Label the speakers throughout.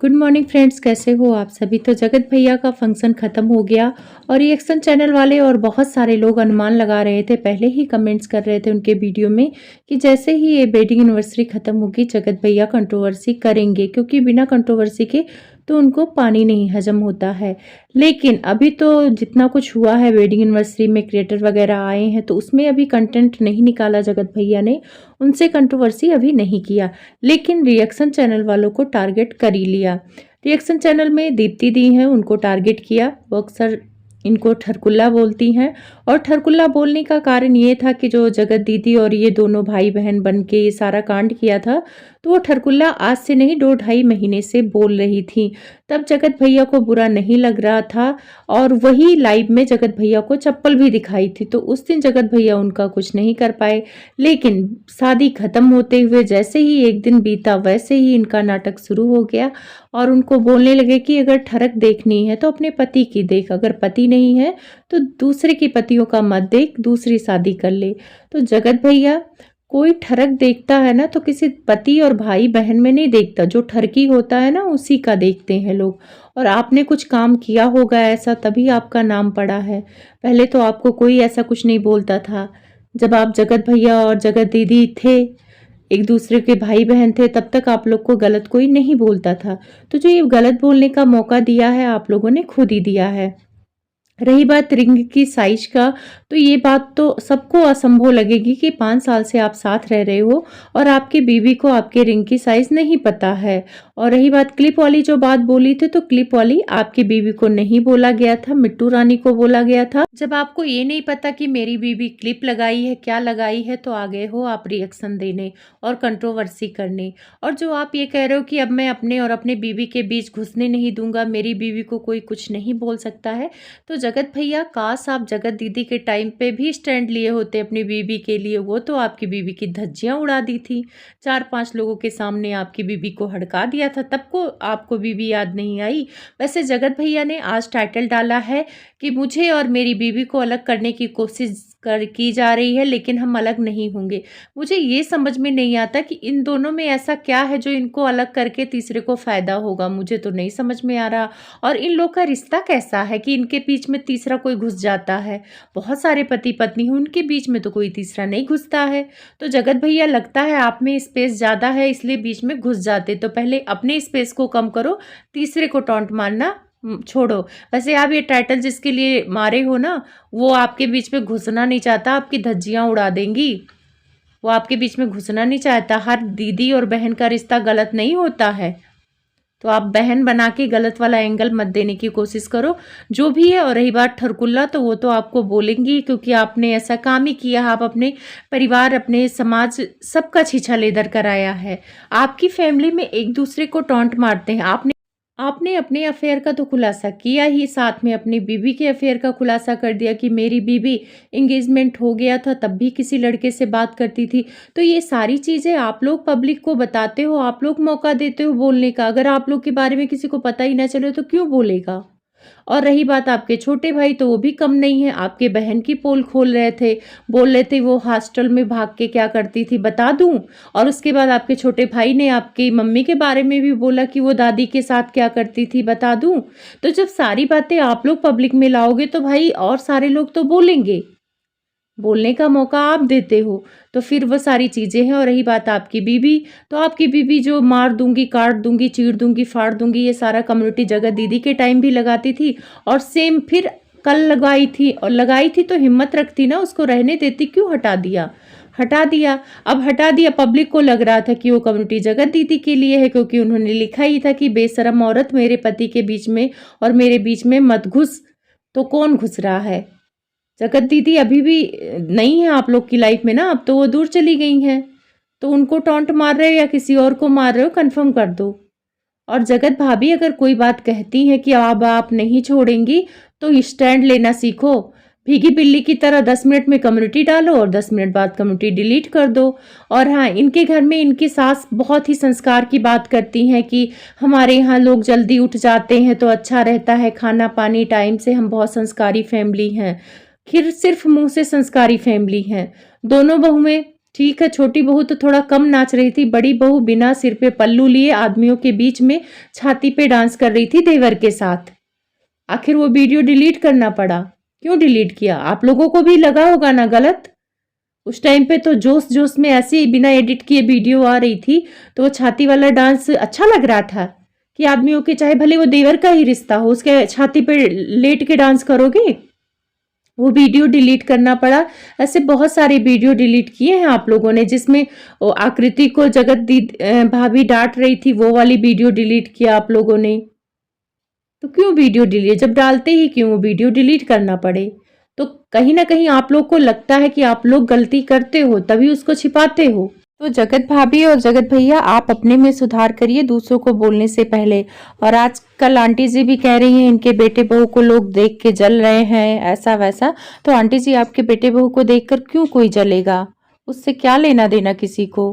Speaker 1: Good morning friends, कैसे हो आप सभी। तो जगत भैया का फंक्शन ख़त्म हो गया और रिएक्शन चैनल वाले और बहुत सारे लोग अनुमान लगा रहे थे, पहले ही कमेंट्स कर रहे थे उनके वीडियो में कि जैसे ही ये वेडिंग एनिवर्सरी ख़त्म होगी जगत भैया कंट्रोवर्सी करेंगे, क्योंकि बिना कंट्रोवर्सी के तो उनको पानी नहीं हजम होता है। लेकिन अभी तो जितना कुछ हुआ है वेडिंग एनिवर्सरी में, क्रिएटर वगैरह आए हैं, तो उसमें अभी कंटेंट नहीं निकाला जगत भैया ने, उनसे कंट्रोवर्सी अभी नहीं किया। लेकिन रिएक्शन चैनल वालों को टारगेट कर ही लिया। रिएक्शन चैनल में दीप्ति दी हैं, उनको टारगेट किया। वो अक्सर इनको ठरकुल्ला बोलती हैं और ठरकुल्ला बोलने का कारण ये था कि जो जगत दीदी और ये दोनों भाई बहन बन के ये सारा कांड किया था, तो वो ठरकुल्ला आज से नहीं 2-2.5 महीने से बोल रही थी। तब जगत भैया को बुरा नहीं लग रहा था और वही लाइव में जगत भैया को चप्पल भी दिखाई थी, तो उस दिन जगत भैया उनका कुछ नहीं कर पाए। लेकिन शादी खत्म होते हुए जैसे ही एक दिन बीता वैसे ही इनका नाटक शुरू हो गया और उनको बोलने लगे कि अगर ठरक देखनी है तो अपने पति की देख, अगर पति नहीं है तो दूसरे के पतियों का मत देख, दूसरी शादी कर ले। तो जगत भैया, कोई ठरक देखता है ना तो किसी पति और भाई बहन में नहीं देखता, जो ठरकी होता है ना उसी का देखते हैं लोग। और आपने कुछ काम किया होगा ऐसा, तभी आपका नाम पड़ा है। पहले तो आपको कोई ऐसा कुछ नहीं बोलता था। जब आप जगत भैया और जगत दीदी थे, एक दूसरे के भाई बहन थे, तब तक आप लोग को गलत कोई नहीं बोलता था। तो जो ये गलत बोलने का मौका दिया है आप लोगों ने खुद ही दिया है। रही बात रिंग की साइज का, तो ये बात तो सबको असंभव लगेगी कि 5 साल से आप साथ रह रहे हो और आपकी बीवी को आपके रिंग की साइज नहीं पता है। और रही बात क्लिप वाली जो बात बोली थी, तो क्लिप वाली आपकी बीवी को नहीं बोला गया था, मिट्टू रानी को बोला गया था। जब आपको ये नहीं पता कि मेरी बीवी क्लिप लगाई है, क्या लगाई है, तो आ गए हो आप रिएक्शन देने और कंट्रोवर्सी करने। और जो आप ये कह रहे हो कि अब मैं अपने और अपने बीवी के बीच घुसने नहीं दूंगा, मेरी बीवी को कोई कुछ नहीं बोल सकता है, तो जगत भैया काश आप जगत दीदी के टाइम पे भी स्टैंड लिए होते अपनी बीवी के लिए। वो तो आपकी बीवी की धज्जियां उड़ा दी थी, 4-5 लोगों के सामने आपकी बीवी को हड़का दिया था, तब को आपको बीवी याद नहीं आई। वैसे जगत भैया ने आज टाइटल डाला है कि मुझे और मेरी बीवी को अलग करने की कोशिश की जा रही है, लेकिन हम अलग नहीं होंगे। मुझे ये समझ में नहीं आता कि इन दोनों में ऐसा क्या है जो इनको अलग करके तीसरे को फायदा होगा, मुझे तो नहीं समझ में आ रहा। और इन लोग का रिश्ता कैसा है कि इनके बीच में तीसरा कोई घुस जाता है। बहुत सारे पति पत्नी हैं, उनके बीच में तो कोई तीसरा नहीं घुसता है। तो जगत भैया, लगता है आप में स्पेस ज़्यादा है इसलिए बीच में घुस जाते, तो पहले अपने स्पेस को कम करो, तीसरे को टॉन्ट मारना छोड़ो। वैसे आप ये टाइटल जिसके लिए मारे हो ना, वो आपके बीच में घुसना नहीं चाहता, आपकी धज्जियां उड़ा देंगी। वो आपके बीच में घुसना नहीं चाहता। हर दीदी और बहन का रिश्ता गलत नहीं होता है, तो आप बहन बना के गलत वाला एंगल मत देने की कोशिश करो, जो भी है। और रही बात ठरकुल्ला, तो वो तो आपको बोलेंगी क्योंकि आपने ऐसा काम ही किया। आप अपने परिवार, अपने समाज, सबका छीछा लेदर कराया है। आपकी फैमिली में एक दूसरे को टॉन्ट मारते हैं। आपने अपने अफेयर का तो खुलासा किया ही, साथ में अपनी बीवी के अफेयर का खुलासा कर दिया कि मेरी बीवी एंगेजमेंट हो गया था तब भी किसी लड़के से बात करती थी। तो ये सारी चीज़ें आप लोग पब्लिक को बताते हो, आप लोग मौका देते हो बोलने का। अगर आप लोग के बारे में किसी को पता ही ना चले तो क्यों बोलेगा। और रही बात आपके छोटे भाई, तो वो भी कम नहीं है, आपके बहन की पोल खोल रहे थे, बोल रहे थे वो हॉस्टल में भाग के क्या करती थी, बता दूं। और उसके बाद आपके छोटे भाई ने आपकी मम्मी के बारे में भी बोला कि वो दादी के साथ क्या करती थी, बता दूं। तो जब सारी बातें आप लोग पब्लिक में लाओगे तो भाई और सारे लोग तो बोलेंगे, बोलने का मौका आप देते हो, तो फिर वो सारी चीज़ें हैं। और रही बात आपकी बीवी, तो आपकी बीवी जो मार दूंगी, काट दूंगी, चीर दूंगी, फाड़ दूंगी, ये सारा कम्युनिटी जगत दीदी के टाइम भी लगाती थी और सेम फिर कल लगाई थी। और लगाई थी तो हिम्मत रखती ना, उसको रहने देती, क्यों हटा दिया। हटा दिया, अब हटा दिया। पब्लिक को लग रहा था कि वो कम्युनिटी जगत दीदी के लिए है, क्योंकि उन्होंने लिखा ही था कि बेशरम औरत मेरे पति के बीच में और मेरे बीच में मत घुस। तो कौन घुस रहा है। जगत दीदी अभी भी नहीं है आप लोग की लाइफ में ना, अब तो वो दूर चली गई हैं। तो उनको टॉन्ट मार रहे हो या किसी और को मार रहे हो, कंफर्म कर दो। और जगत भाभी, अगर कोई बात कहती है कि अब आप नहीं छोड़ेंगी तो स्टैंड लेना सीखो। भीगी बिल्ली की तरह 10 मिनट में कम्युनिटी डालो और 10 मिनट बाद कम्युनिटी डिलीट कर दो। और हाँ, इनके घर में इनकी सास बहुत ही संस्कार की बात करती हैं कि हमारे यहाँ लोग जल्दी उठ जाते हैं तो अच्छा रहता है, खाना पानी टाइम से, हम बहुत संस्कारी फैमिली हैं। फिर सिर्फ मुंह से संस्कारी फैमिली हैं। दोनों बहुएं ठीक है, छोटी बहू तो थोड़ा कम नाच रही थी, बड़ी बहू बिना सिर पे पल्लू लिए आदमियों के बीच में छाती पे डांस कर रही थी देवर के साथ। आखिर वो वीडियो डिलीट करना पड़ा। क्यों डिलीट किया? आप लोगों को भी लगा होगा ना गलत? उस टाइम पे तो जोश जोश में ऐसे ही बिना एडिट किए वीडियो आ रही थी, तो वो छाती वाला डांस अच्छा लग रहा था कि आदमियों के, चाहे भले वो देवर का ही रिश्ता हो, उसके छाती पे लेट के डांस करोगे? वो वीडियो डिलीट करना पड़ा। ऐसे बहुत सारे वीडियो डिलीट किए हैं आप लोगों ने, जिसमें आकृति को जगत दी भाभी डांट रही थी, वो वाली वीडियो डिलीट किया आप लोगों ने। तो क्यों वीडियो डिलीट, जब डालते ही क्यों वीडियो डिलीट करना पड़े? तो कहीं ना कहीं आप लोग को लगता है कि आप लोग गलती करते हो, तभी उसको छिपाते हो। तो जगत भाभी और जगत भैया, आप अपने में सुधार करिए दूसरों को बोलने से पहले। और आजकल आंटी जी भी कह रही हैं इनके बेटे बहू को लोग देख के जल रहे हैं, ऐसा वैसा। तो आंटी जी, आपके बेटे बहू को देखकर क्यों कोई जलेगा? उससे क्या लेना देना किसी को?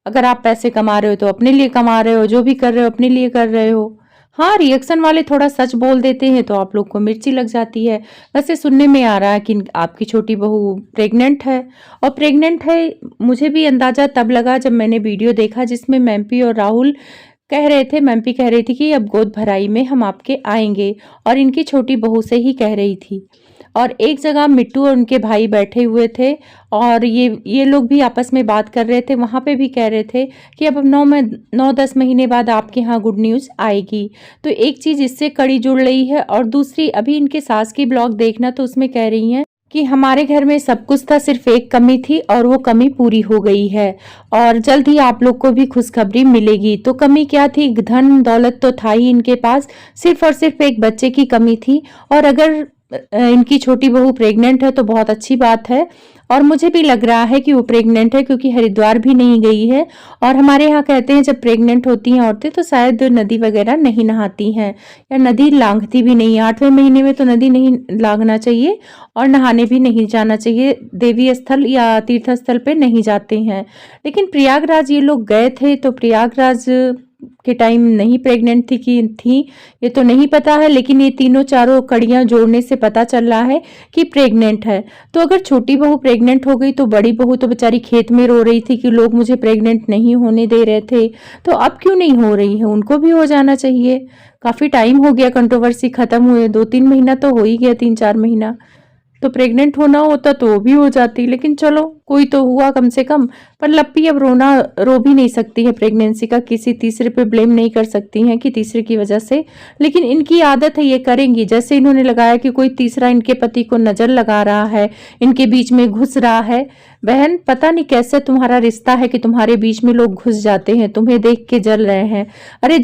Speaker 1: अगर आप पैसे कमा रहे हो तो अपने लिए कमा रहे हो, जो भी कर रहे हो अपने लिए कर रहे हो। हाँ, रिएक्शन वाले थोड़ा सच बोल देते हैं तो आप लोग को मिर्ची लग जाती है। वैसे सुनने में आ रहा है कि आपकी छोटी बहू प्रेग्नेंट है। और प्रेग्नेंट है, मुझे भी अंदाजा तब लगा जब मैंने वीडियो देखा जिसमें मैम्पी और राहुल कह रहे थे, मैम्पी कह रही थी कि अब गोद भराई में हम आपके आएंगे, और इनकी छोटी बहू से ही कह रही थी। और एक जगह मिट्टू और उनके भाई बैठे हुए थे, और ये लोग भी आपस में बात कर रहे थे। वहाँ पे भी कह रहे थे कि अब 9-10 महीने बाद आपके यहाँ गुड न्यूज़ आएगी। तो एक चीज़ इससे कड़ी जुड़ रही है, और दूसरी अभी इनके सास की ब्लॉग देखना, तो उसमें कह रही हैं कि हमारे घर में सब कुछ था, सिर्फ एक कमी थी और वो कमी पूरी हो गई है, और जल्द ही आप लोग को भी खुशखबरी मिलेगी। तो कमी क्या थी? धन दौलत तो था ही इनके पास, सिर्फ और सिर्फ एक बच्चे की कमी थी। और अगर इनकी छोटी बहू प्रेग्नेंट है तो बहुत अच्छी बात है, और मुझे भी लग रहा है कि वो प्रेग्नेंट है, क्योंकि हरिद्वार भी नहीं गई है। और हमारे यहाँ कहते हैं जब प्रेग्नेंट होती हैं औरतें तो शायद नदी वगैरह नहीं नहाती हैं, या नदी लांघती भी नहीं है। 8वें महीने में तो नदी नहीं लांघना चाहिए, और नहाने भी नहीं जाना चाहिए, देवी स्थल या तीर्थ स्थल पे नहीं जाते हैं। लेकिन प्रयागराज ये लोग गए थे, तो प्रयागराज के टाइम नहीं प्रेग्नेंट थी कि थी, ये तो नहीं पता है, लेकिन ये तीनों चारों कड़ियां जोड़ने से पता चल रहा है कि प्रेग्नेंट है। तो अगर छोटी बहू प्रेग्नेंट हो गई तो बड़ी बहू तो बेचारी खेत में रो रही थी कि लोग मुझे प्रेग्नेंट नहीं होने दे रहे थे, तो अब क्यों नहीं हो रही है? उनको भी हो जाना चाहिए। काफी टाइम हो गया कंट्रोवर्सी खत्म हुए, 2-3 महीना तो हो ही गया, 3-4 महीना। तो प्रेग्नेंट होना होता तो वो भी हो जाती, लेकिन चलो कोई तो हुआ कम से कम। पर लप्पी अब रो भी नहीं सकती है प्रेगनेंसी का, किसी तीसरे पे ब्लेम नहीं कर सकती हैं कि तीसरे की वजह से। लेकिन इनकी आदत है, ये करेंगी। जैसे इन्होंने लगाया कि कोई तीसरा इनके पति को नजर लगा रहा है, इनके बीच में घुस रहा है। बहन, पता नहीं कैसे तुम्हारा रिश्ता है कि तुम्हारे बीच में लोग घुस जाते हैं, तुम्हें देख के जल रहे हैं। अरे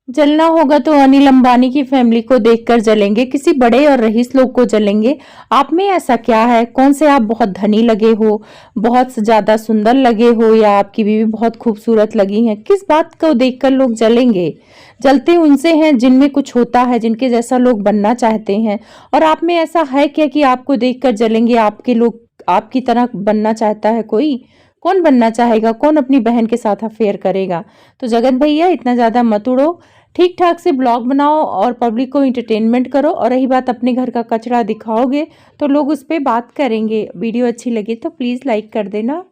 Speaker 1: जलना होगा तो अनिल अंबानी की फैमिली को देखकर जलेंगे, किसी बड़े और रईस लोग को जलेंगे। आप में ऐसा क्या है? कौन से आप बहुत धनी लगे हो, बहुत ज्यादा सुंदर लगे हो, या आपकी बीवी बहुत खूबसूरत लगी है? किस बात को देखकर लोग जलेंगे? जलते उनसे हैं जिनमें कुछ होता है, जिनके जैसा लोग बनना चाहते हैं। और आप में ऐसा है क्या कि आपको देखकर जलेंगे? आपके लोग आपकी तरह बनना चाहता है कोई? कौन बनना चाहेगा? कौन अपनी बहन के साथ अफेयर करेगा? तो जगत भैया, इतना ज्यादा मत उड़ो, ठीक ठाक से ब्लॉग बनाओ और पब्लिक को इंटरटेनमेंट करो। और रही बात अपने घर का कचरा दिखाओगे तो लोग उस पर बात करेंगे। वीडियो अच्छी लगी तो प्लीज़ लाइक कर देना।